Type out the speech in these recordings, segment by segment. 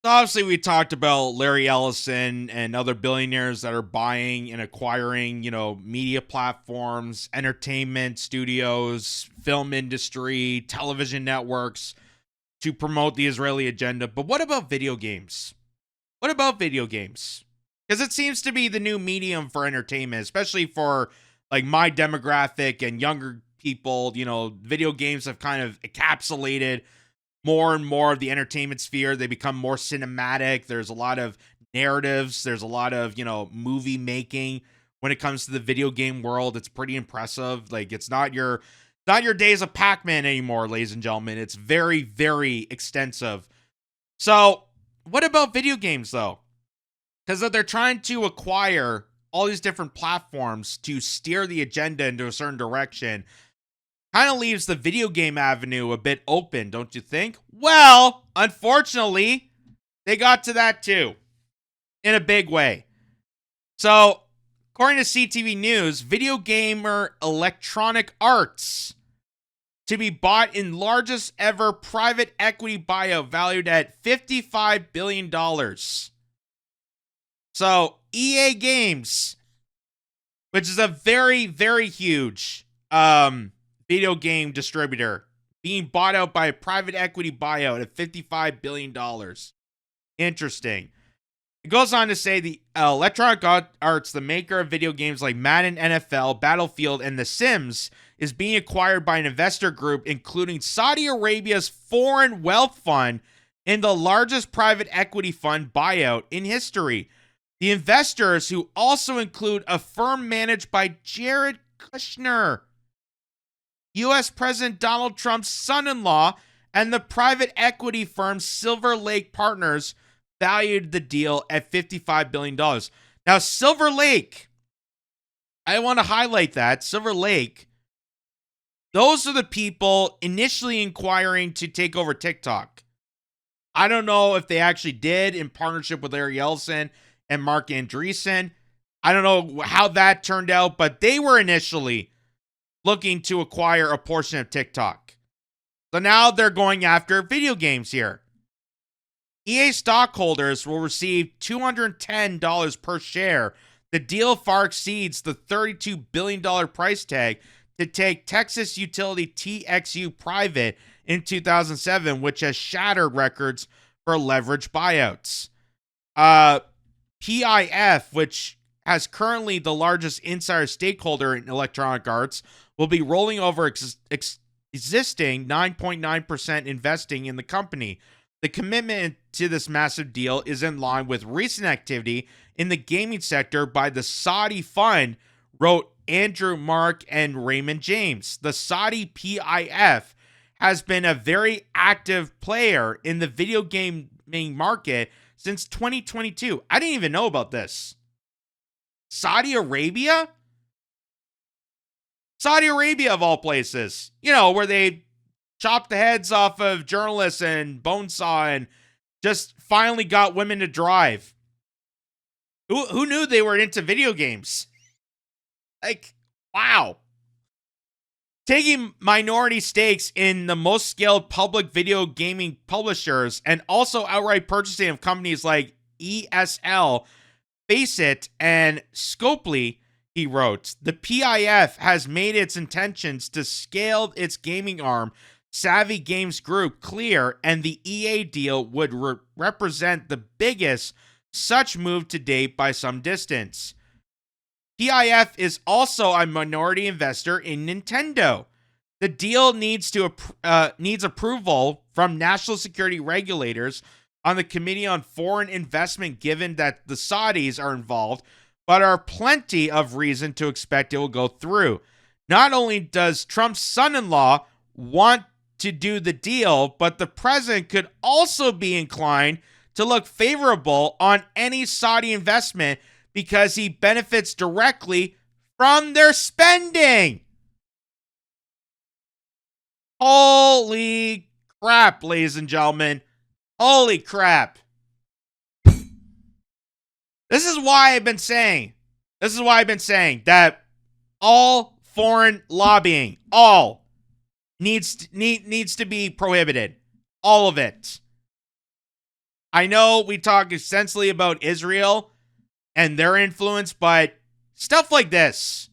So obviously, we talked about Larry Ellison and other billionaires that are buying and acquiring, media platforms, entertainment studios, film industry, television networks to promote the Israeli agenda. But what about video games? What about video games? Because it seems to be the new medium for entertainment, especially for like my demographic and younger people. Video games have kind of encapsulated more and more of the entertainment sphere. They become more cinematic. There's a lot of narratives. There's a lot of, movie making when it comes to the video game world. It's pretty impressive. Like it's not your days of Pac-Man anymore, ladies and gentlemen. It's very, very extensive. So what about video games though? Because they're trying to acquire all these different platforms to steer the agenda into a certain direction. Kind of leaves the video game avenue a bit open, don't you think? Well, unfortunately, they got to that too, in a big way. So, according to CTV News, video gamer Electronic Arts to be bought in largest ever private equity buyout valued at $55 billion. So, EA Games, which is a very, very huge video game distributor, being bought out by a private equity buyout at $55 billion. Interesting. It goes on to say the Electronic Arts, the maker of video games like Madden, NFL, Battlefield, and The Sims, is being acquired by an investor group including Saudi Arabia's Foreign Wealth Fund in the largest private equity fund buyout in history. The investors, who also include a firm managed by Jared Kushner, U.S. President Donald Trump's son-in-law, and the private equity firm Silver Lake Partners, valued the deal at $55 billion. Now, Silver Lake, I want to highlight that. Silver Lake, those are the people initially inquiring to take over TikTok. I don't know if they actually did in partnership with Larry Ellison and Mark Andreessen. I don't know how that turned out, but they were initially looking to acquire a portion of TikTok. So now they're going after video games here. EA stockholders will receive $210 per share. The deal far exceeds the $32 billion price tag to take Texas utility TXU private in 2007, which has shattered records for leverage buyouts. PIF, which has currently the largest insider stakeholder in Electronic Arts, will be rolling over existing 9.9% investing in the company. The commitment to this massive deal is in line with recent activity in the gaming sector by the Saudi fund, wrote Andrew Mark and Raymond James. The Saudi PIF has been a very active player in the video gaming market since 2022. I didn't even know about this. Saudi Arabia? Saudi Arabia, of all places. Where they chopped the heads off of journalists and bonesaw and just finally got women to drive. Who knew they were into video games? Like, wow. Taking minority stakes in the most scaled public video gaming publishers and also outright purchasing of companies like ESL, Faceit, and Scopely, he wrote. The PIF has made its intentions to scale its gaming arm, Savvy Games Group, clear, and the EA deal would represent the biggest such move to date by some distance. PIF is also a minority investor in Nintendo. The deal needs approval from national security regulators on the Committee on Foreign Investment, given that the Saudis are involved, but are plenty of reason to expect it will go through. Not only does Trump's son-in-law want to do the deal, but the president could also be inclined to look favorable on any Saudi investment because he benefits directly from their spending. Holy crap, ladies and gentlemen. Holy crap. This is why I've been saying that all foreign lobbying, all needs to be prohibited. All of it. I know we talk extensively about Israel and their influence, but stuff like this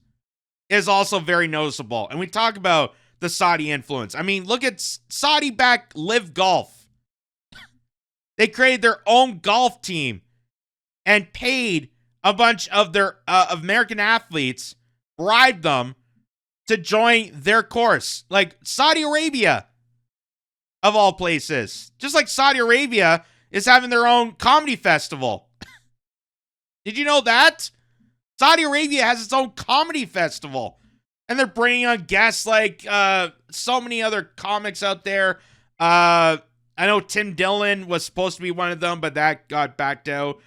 is also very noticeable. And we talk about the Saudi influence. I mean, look at Saudi-backed Live Golf. They created their own golf team and paid a bunch of their American athletes, bribed them to join their course. Like Saudi Arabia, of all places. Just like Saudi Arabia is having their own comedy festival. Did you know that? Saudi Arabia has its own comedy festival. And they're bringing on guests like so many other comics out there. I know Tim Dillon was supposed to be one of them, but that got backed out.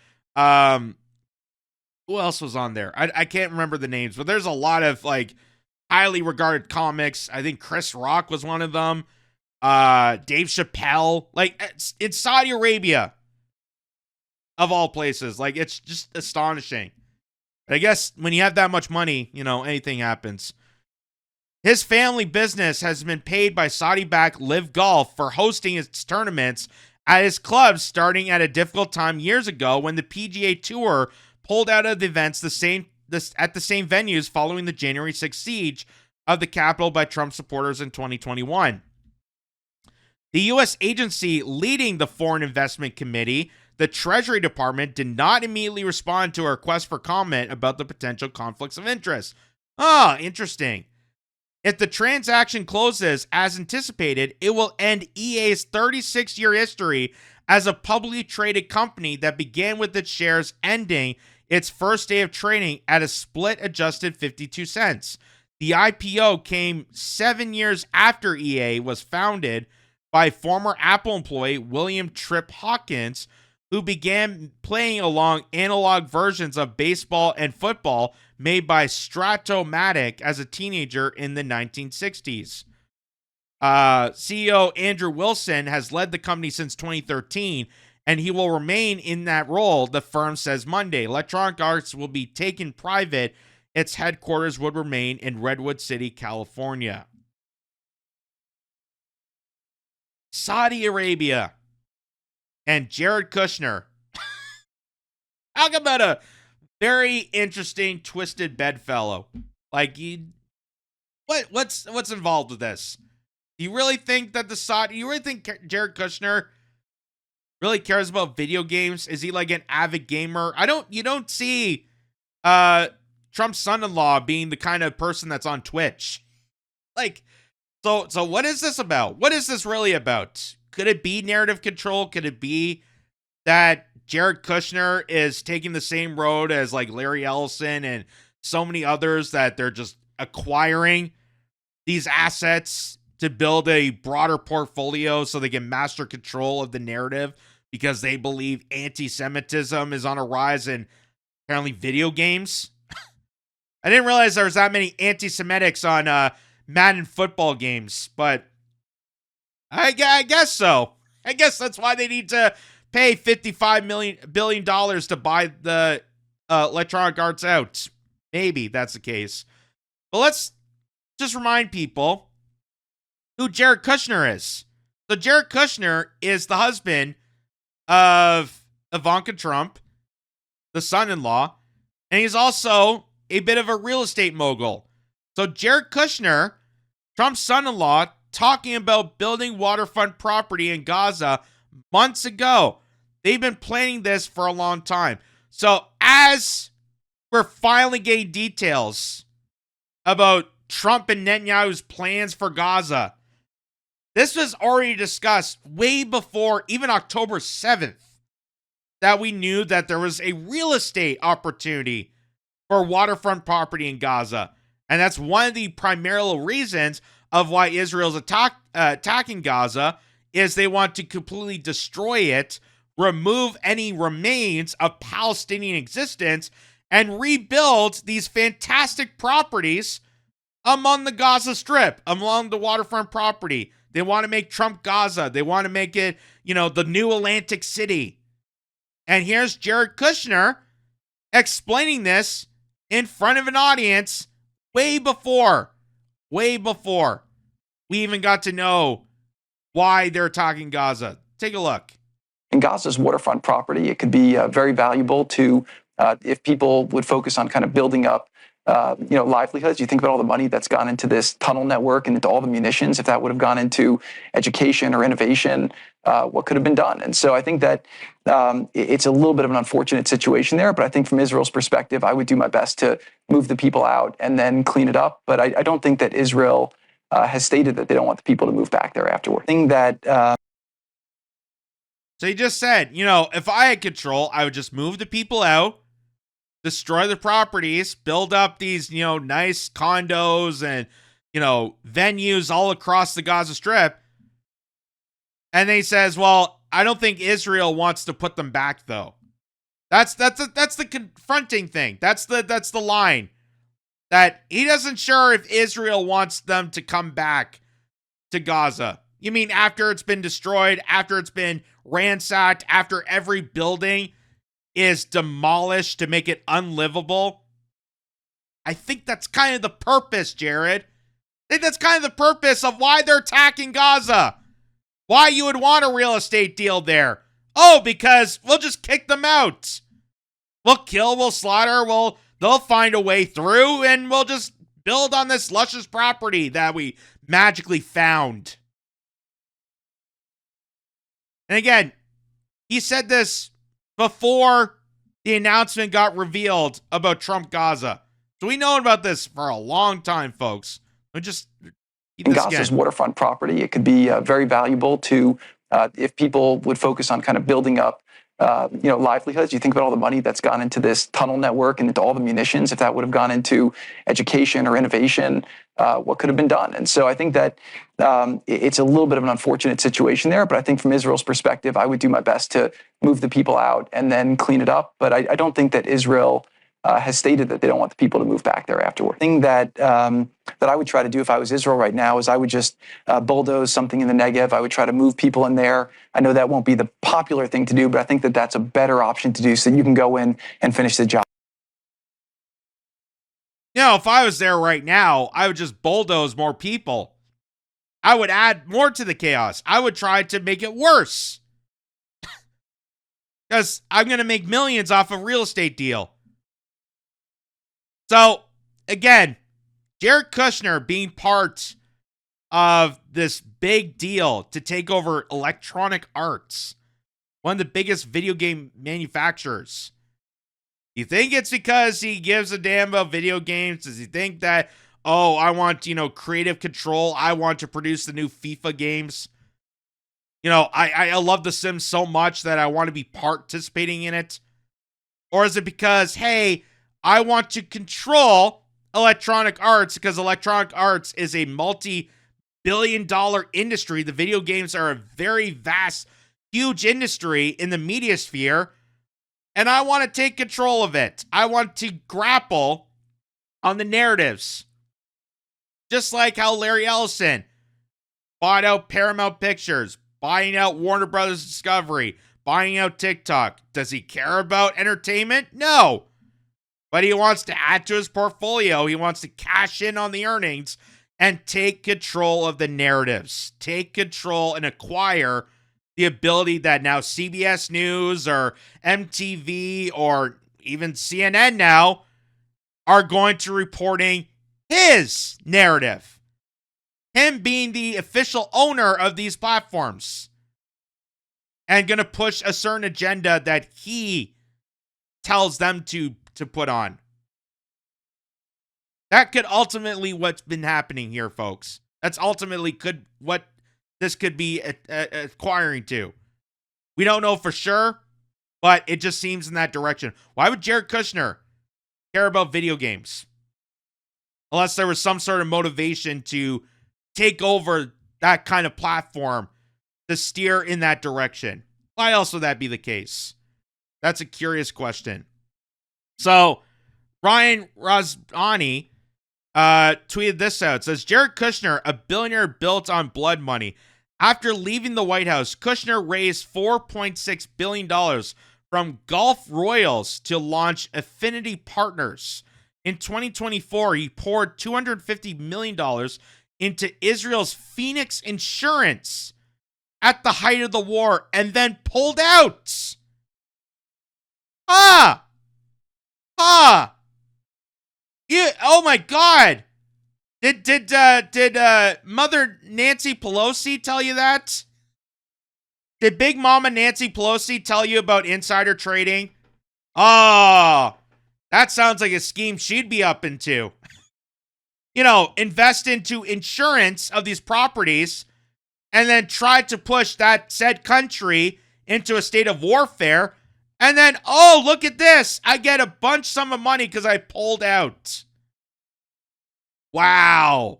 Who else was on there? I can't remember the names, but there's a lot of like highly regarded comics. I think Chris Rock was one of them. Dave Chappelle. Like, it's Saudi Arabia, of all places. Like, it's just astonishing. But I guess when you have that much money, you know, anything happens. His family business has been paid by Saudi-backed Live Golf for hosting its tournaments at his clubs starting at a difficult time years ago when the PGA Tour pulled out of the events at the same venues following the January 6th siege of the Capitol by Trump supporters in 2021. The U.S. agency leading the Foreign Investment Committee, the Treasury Department, did not immediately respond to a request for comment about the potential conflicts of interest. Interesting. If the transaction closes as anticipated, it will end EA's 36-year history as a publicly traded company that began with its shares ending its first day of trading at a split-adjusted 52 cents. The IPO came 7 years after EA was founded by former Apple employee William Tripp Hawkins, who began playing along analog versions of baseball and football made by Strat-O-Matic as a teenager in the 1960s. CEO Andrew Wilson has led the company since 2013, and he will remain in that role, the firm says Monday. Electronic Arts will be taken private. Its headquarters would remain in Redwood City, California. Saudi Arabia and Jared Kushner. Talk about a very interesting, twisted bedfellow. Like, what's involved with this? Do you really think that you really think Jared Kushner really cares about video games? Is he like an avid gamer? You don't see Trump's son-in-law being the kind of person that's on Twitch. Like, so what is this about? What is this really about? Could it be narrative control? Could it be that Jared Kushner is taking the same road as like Larry Ellison and so many others, that they're just acquiring these assets to build a broader portfolio so they can master control of the narrative because they believe anti-Semitism is on a rise in apparently video games? I didn't realize there was that many anti-Semitics on Madden football games, but I guess so. I guess that's why they need to pay $55 billion to buy the Electronic Arts out. Maybe that's the case. But let's just remind people who Jared Kushner is. So Jared Kushner is the husband of Ivanka Trump, the son-in-law, and he's also a bit of a real estate mogul. So Jared Kushner, Trump's son-in-law, talking about building waterfront property in Gaza months ago. They've been planning this for a long time. So as we're finally getting details about Trump and Netanyahu's plans for Gaza, this was already discussed way before even October 7th, that we knew that there was a real estate opportunity for waterfront property in Gaza. And that's one of the primary reasons of why Israel's attacking Gaza, is they want to completely destroy it, remove any remains of Palestinian existence, and rebuild these fantastic properties among the Gaza Strip, along the waterfront property. They want to make Trump Gaza. They want to make it, the new Atlantic City. And here's Jared Kushner explaining this in front of an audience way before we even got to know why they're attacking Gaza. Take a look. in Gaza's waterfront property. It could be very valuable to if people would focus on kind of building up livelihoods. You think about all the money that's gone into this tunnel network and into all the munitions. If that would have gone into education or innovation, what could have been done? And so I think that it's a little bit of an unfortunate situation there. But I think from Israel's perspective, I would do my best to move the people out and then clean it up. But I don't think that Israel has stated that they don't want the people to move back there afterward. Thing that. So he just said, if I had control, I would just move the people out, destroy the properties, build up these, nice condos and, venues all across the Gaza Strip. And then he says, well, I don't think Israel wants to put them back, though. That's the confronting thing. That's the line. That he doesn't sure if Israel wants them to come back to Gaza. You mean after it's been destroyed, after it's been ransacked, after every building is demolished to make it unlivable? I think that's kind of the purpose, Jared. I think that's kind of the purpose of why they're attacking Gaza. Why you would want a real estate deal there. Oh, because we'll just kick them out. We'll kill, we'll slaughter, they'll find a way through, and we'll just build on this luscious property that we magically found. And again, he said this before the announcement got revealed about Trump Gaza. So we know about this for a long time, folks. We just in Gaza's waterfront property. It could be very valuable to if people would focus on kind of building up livelihoods. You think about all the money that's gone into this tunnel network and into all the munitions. If that would have gone into education or innovation, what could have been done? And so I think that it's a little bit of an unfortunate situation there. But I think from Israel's perspective, I would do my best to move the people out and then clean it up. But I don't think that Israel has stated that they don't want the people to move back there afterward. The thing that I would try to do if I was Israel right now is I would just bulldoze something in the Negev. I would try to move people in there. I know that won't be the popular thing to do, but I think that that's a better option to do so that you can go in and finish the job. If I was there right now, I would just bulldoze more people. I would add more to the chaos. I would try to make it worse. Because I'm going to make millions off a real estate deal. So, again, Jared Kushner being part of this big deal to take over Electronic Arts, one of the biggest video game manufacturers. You think it's because he gives a damn about video games? Does he think that, I want, creative control. I want to produce the new FIFA games. I love The Sims so much that I want to be participating in it. Or is it because, hey, I want to control Electronic Arts because Electronic Arts is a multi-billion-dollar industry. The video games are a very vast, huge industry in the media sphere, and I want to take control of it. I want to grapple on the narratives. Just like how Larry Ellison bought out Paramount Pictures, buying out Warner Brothers Discovery, buying out TikTok. Does he care about entertainment? No. But he wants to add to his portfolio. He wants to cash in on the earnings and take control of the narratives. Take control and acquire the ability that now CBS News or MTV or even CNN now are going to reporting his narrative. Him being the official owner of these platforms. And going to push a certain agenda that he tells them to put on. That could ultimately what's been happening here, folks. That's ultimately what this could be acquiring to. We don't know for sure, but it just seems in that direction. Why would Jared Kushner care about video games? Unless there was some sort of motivation to take over that kind of platform to steer in that direction. Why else would that be the case? That's a curious question. So, Ryan Rosani tweeted this out. It says, Jared Kushner, a billionaire built on blood money. After leaving the White House, Kushner raised $4.6 billion from Gulf Royals to launch Affinity Partners. In 2024, he poured $250 million into Israel's Phoenix Insurance, at the height of the war and then pulled out. Ah! Oh my God. Did Mother Nancy Pelosi tell you that? Did Big Mama Nancy Pelosi tell you about insider trading? Oh, that sounds like a scheme she'd be up into. Invest into insurance of these properties and then try to push that said country into a state of warfare. And then, oh, look at this. I get a bunch sum of money because I pulled out. Wow.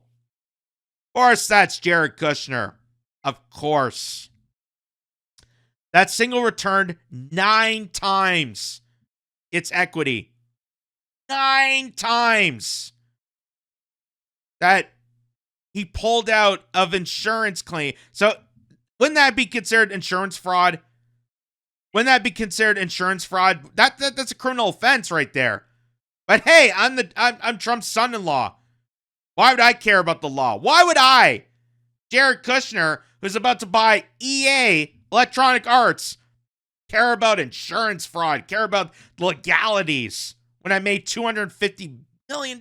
Of course, that's Jared Kushner. Of course. That single returned 9 times its equity. 9 times. That he pulled out of insurance claim. So wouldn't that be considered insurance fraud? Wouldn't that be considered insurance fraud? That's a criminal offense right there. But hey, I'm Trump's son-in-law. Why would I care about the law? Why would I, Jared Kushner, who's about to buy EA, Electronic Arts, care about insurance fraud, care about legalities when I made $250 million?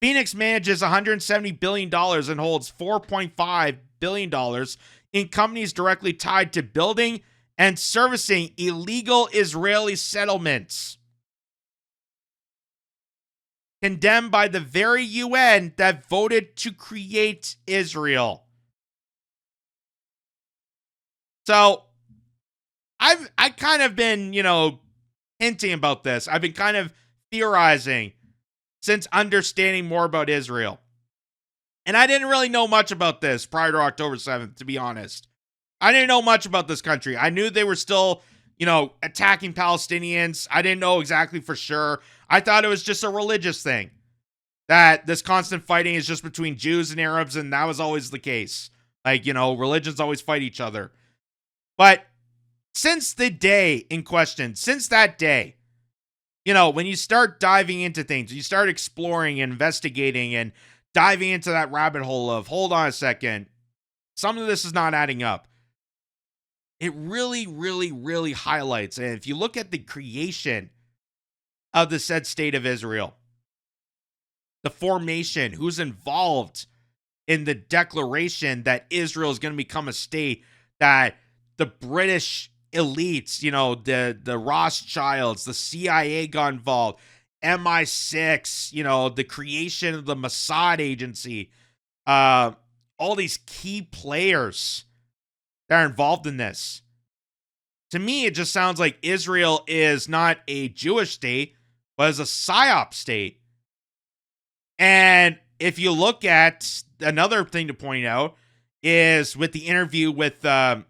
Phoenix manages $170 billion and holds $4.5 billion in companies directly tied to building and servicing illegal Israeli settlements. Condemned by the very UN that voted to create Israel. So, I kind of been, hinting about this. I've been kind of theorizing since understanding more about Israel. And I didn't really know much about this prior to October 7th, to be honest. I didn't know much about this country. I knew they were still, attacking Palestinians. I didn't know exactly for sure. I thought it was just a religious thing. That this constant fighting is just between Jews and Arabs, and that was always the case. Religions always fight each other. But since the day in question, since that day, when you start diving into things, you start exploring and investigating and diving into that rabbit hole of, hold on a second, some of this is not adding up. It really, really, really highlights. And if you look at the creation of the said state of Israel, the formation, who's involved in the declaration that Israel is going to become a state, that the British elites, the Rothschilds, the CIA got involved, MI6, the creation of the Mossad agency, all these key players that are involved in this. To me, it just sounds like Israel is not a Jewish state, but is a PSYOP state. And if you look at another thing to point out is with the interview with the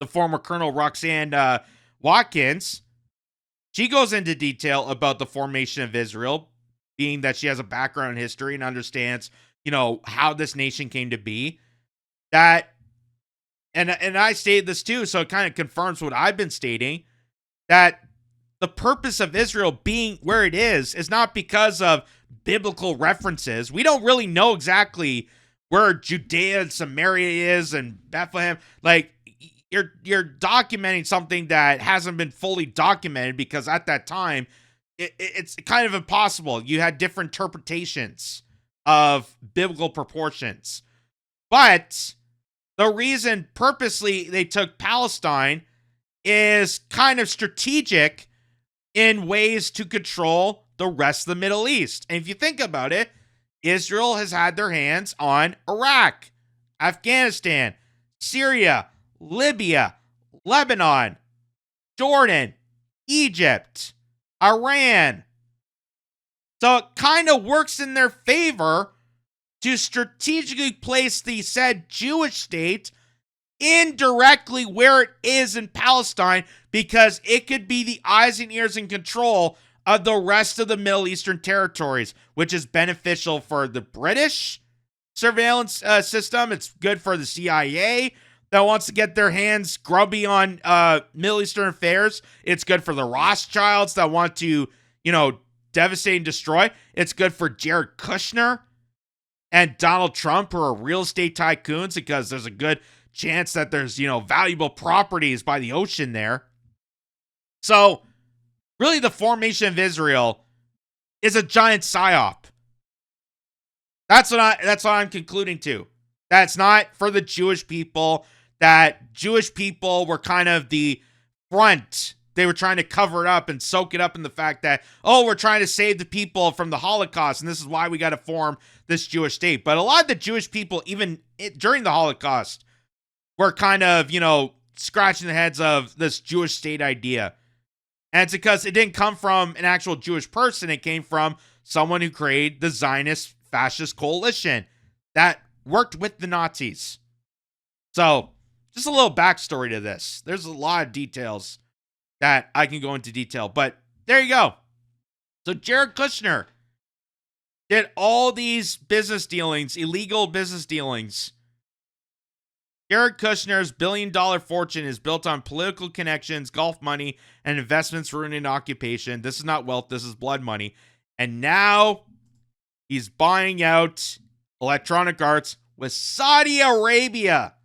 former Colonel Roxanne Watkins, she goes into detail about the formation of Israel, being that she has a background in history and understands, how this nation came to be. That, and I stated this too, so it kind of confirms what I've been stating, that the purpose of Israel being where it is not because of biblical references. We don't really know exactly where Judea and Samaria is and Bethlehem. Like, you're documenting something that hasn't been fully documented because at that time, it's kind of impossible. You had different interpretations of biblical proportions. But the reason purposely they took Palestine is kind of strategic in ways to control the rest of the Middle East. And if you think about it, Israel has had their hands on Iraq, Afghanistan, Syria, Libya, Lebanon, Jordan, Egypt, Iran. So it kind of works in their favor to strategically place the said Jewish state indirectly where it is in Palestine, because it could be the eyes and ears and control of the rest of the Middle Eastern territories, which is beneficial for the British surveillance system. It's good for the CIA that wants to get their hands grubby on Middle Eastern affairs. It's good for the Rothschilds that want to, devastate and destroy. It's good for Jared Kushner and Donald Trump, who are real estate tycoons because there's a good chance that there's, valuable properties by the ocean there. So really the formation of Israel is a giant psyop. That's what I'm concluding to. That's not for the Jewish people, that Jewish people were kind of the front. They were trying to cover it up and soak it up in the fact that, we're trying to save the people from the Holocaust, and this is why we got to form this Jewish state. But a lot of the Jewish people, even during the Holocaust, were kind of, scratching the heads of this Jewish state idea. And it's because it didn't come from an actual Jewish person. It came from someone who created the Zionist fascist coalition that worked with the Nazis. So, just a little backstory to this. There's a lot of details that I can go into detail, but there you go. So, Jared Kushner did all these business dealings, illegal business dealings. Jared Kushner's billion-dollar fortune is built on political connections, golf money, and investments rooted in occupation. This is not wealth, this is blood money. And now he's buying out Electronic Arts with Saudi Arabia.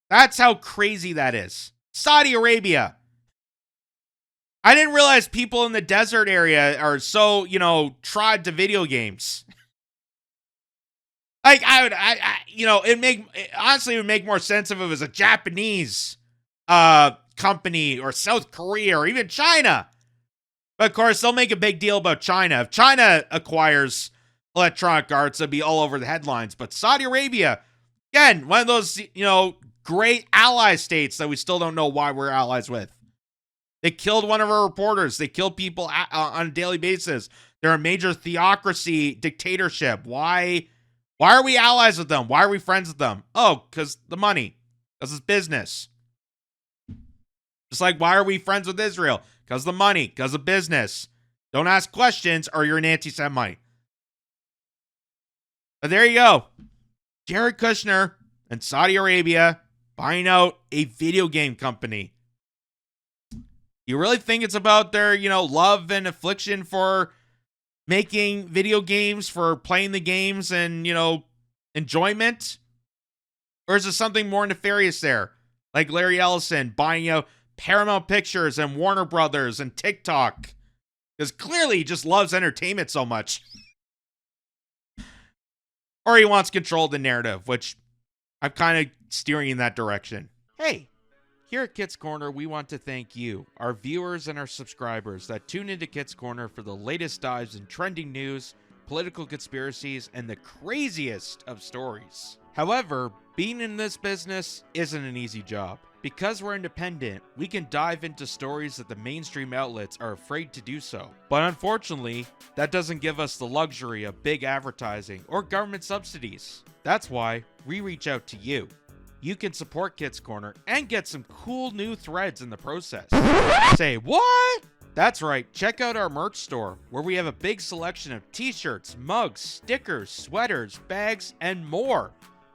That's how crazy that is. Saudi Arabia. I didn't realize people in the desert area are so, tried to video games. Like, it would make more sense if it was a Japanese company or South Korea or even China. But of course, they'll make a big deal about China. If China acquires Electronic Arts, it'll be all over the headlines. But Saudi Arabia, again, one of those, great ally states that we still don't know why we're allies with. They killed one of our reporters. They killed people on a daily basis. They're a major theocracy dictatorship. Why are we allies with them? Why are we friends with them? Oh, because the money. Because it's business. Just like, why are we friends with Israel? Because of the money. Because of business. Don't ask questions or you're an anti-Semite. But there you go. Jared Kushner and Saudi Arabia buying out a video game company. You really think it's about their, love and affliction for making video games, for playing the games and, enjoyment? Or is there something more nefarious there? Like Larry Ellison buying out Paramount Pictures and Warner Brothers and TikTok. Because clearly he just loves entertainment so much. Or he wants control of the narrative, which I'm kind of steering in that direction. Hey, here at Kitz Corner, we want to thank you, our viewers and our subscribers that tune into Kitz Corner for the latest dives in trending news, political conspiracies, and the craziest of stories. However, being in this business isn't an easy job. Because we're independent, we can dive into stories that the mainstream outlets are afraid to do so. But unfortunately, that doesn't give us the luxury of big advertising or government subsidies. That's why we reach out to you. You can support Kitz Corner and get some cool new threads in the process. Say what? That's right, check out our merch store, where we have a big selection of t-shirts, mugs, stickers, sweaters, bags, and more.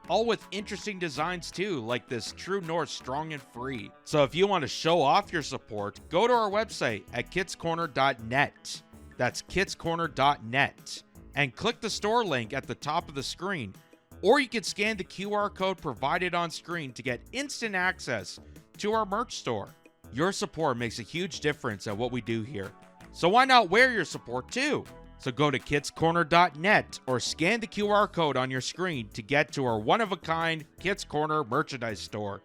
All with interesting designs too, like this True North Strong and Free. So if you want to show off your support, go to our website at kitzcorner.net. That's kitzcorner.net. And click the store link at the top of the screen. Or you can scan the QR code provided on screen to get instant access to our merch store. Your support makes a huge difference at what we do here. So why not wear your support too? So go to kitzcorner.net or scan the QR code on your screen to get to our one-of-a-kind Kitz Corner merchandise store.